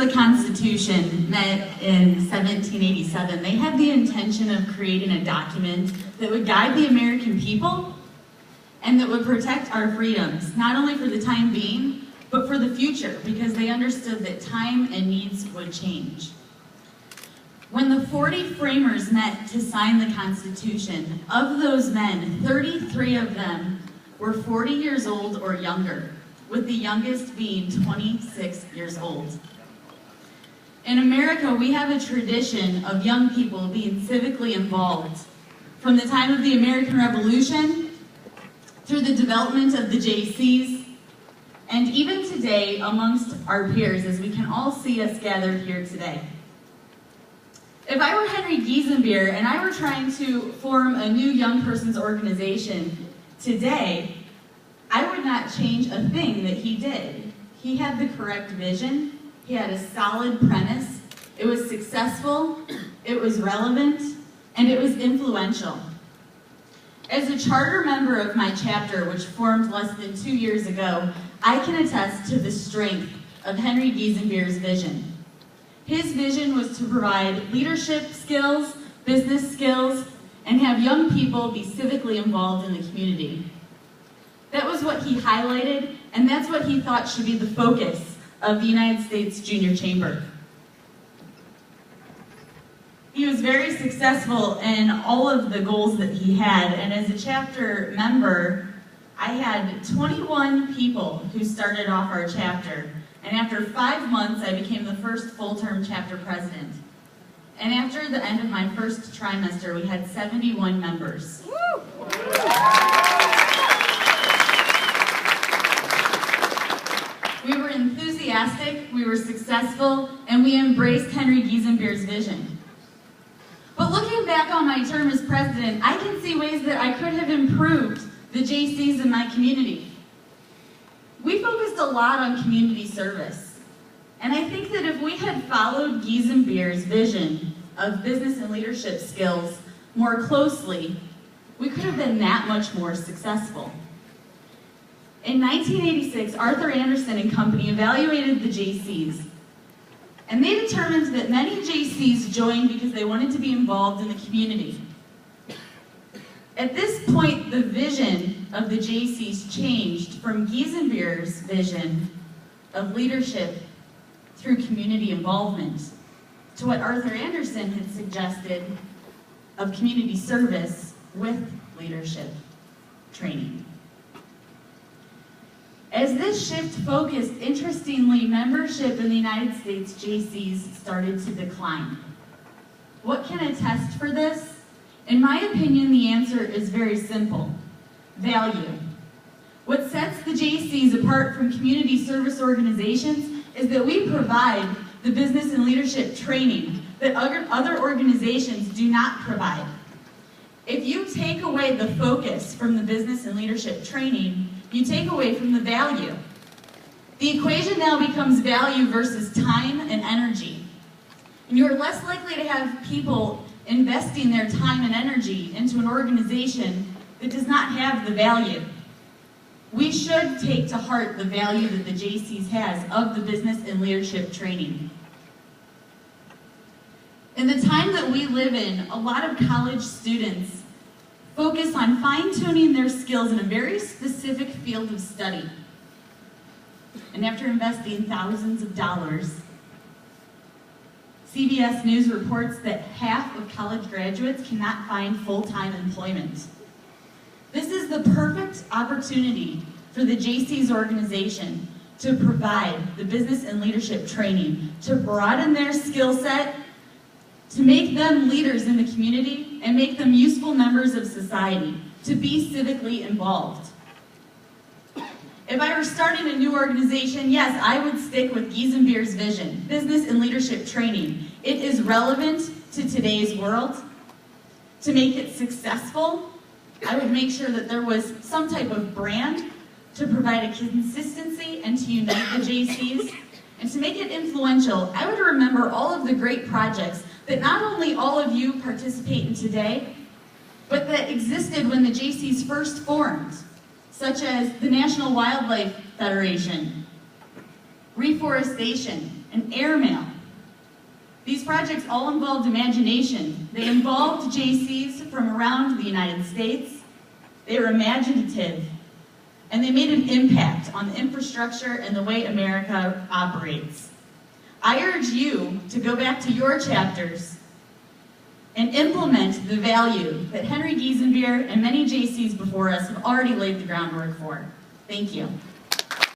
the Constitution met in 1787, they had the intention of creating a document that would guide the American people and that would protect our freedoms, not only for the time being, but for the future, because they understood that time and needs would change. When the 40 framers met to sign the Constitution, of those men, 33 of them were 40 years old or younger, with the youngest being 26 years old. In America, we have a tradition of young people being civically involved. From the time of the American Revolution, through the development of the Jaycees, and even today amongst our peers, as we can all see us gathered here today. If I were Henry Giesenbeer and I were trying to form a new young person's organization today, I would not change a thing that he did. He had the correct vision, he had a solid premise, it was successful, it was relevant, and it was influential. As a charter member of my chapter, which formed less than 2 years ago, I can attest to the strength of Henry Giesenbeer's vision. His vision was to provide leadership skills, business skills, and have young people be civically involved in the community. That was what he highlighted, and that's what he thought should be the focus of the United States Junior Chamber. He was very successful in all of the goals that he had, and as a chapter member, I had 21 people who started off our chapter, and after 5 months, I became the first full-term chapter president. And after the end of my first trimester, we had 71 members. We were enthusiastic, we were successful, and we embraced Henry Giesenbeer's vision. But looking back on my term as president, I can see ways that I could have improved the Jaycees in my community. We focused a lot on community service, and I think that if we had followed Giesenbeer's vision of business and leadership skills more closely, we could have been that much more successful. In 1986, Arthur Anderson and Company evaluated the Jaycees, and they determined that many Jaycees joined because they wanted to be involved in the community. At this point, the vision of the Jaycees changed from Giesenbeer's vision of leadership through community involvement to what Arthur Anderson had suggested of community service with leadership training. As this shift focused, interestingly, membership in the United States Jaycees started to decline. What can attest for this? In my opinion, the answer is very simple: value. What sets the Jaycees apart from community service organizations is that we provide the business and leadership training that other organizations do not provide. If you take away the focus from the business and leadership training, you take away from the value. The equation now becomes value versus time and energy. And you're less likely to have people investing their time and energy into an organization that does not have the value. We should take to heart the value that the Jaycees has of the business and leadership training. In the time that we live in, a lot of college students focus on fine-tuning their skills in a very specific field of study. And after investing thousands of dollars, CBS News reports that half of college graduates cannot find full-time employment. This is the perfect opportunity for the Jaycees organization to provide the business and leadership training, to broaden their skill set, to make them leaders in the community, and make them useful members of society, to be civically involved. If I were starting a new organization, yes, I would stick with Giesenbeer's vision, business and leadership training. It is relevant to today's world. To make it successful, I would make sure that there was some type of brand to provide a consistency and to unite the Jaycees. And to make it influential, I would remember all of the great projects that not only all of you participate in today, but that existed when the Jaycees first formed, such as the National Wildlife Federation, reforestation, and airmail. These projects all involved imagination. They involved Jaycees from around the United States. They were imaginative, and they made an impact on the infrastructure and the way America operates. I urge you to go back to your chapters and implement the value that Henry Giesenbier and many Jaycees before us have already laid the groundwork for. Thank you.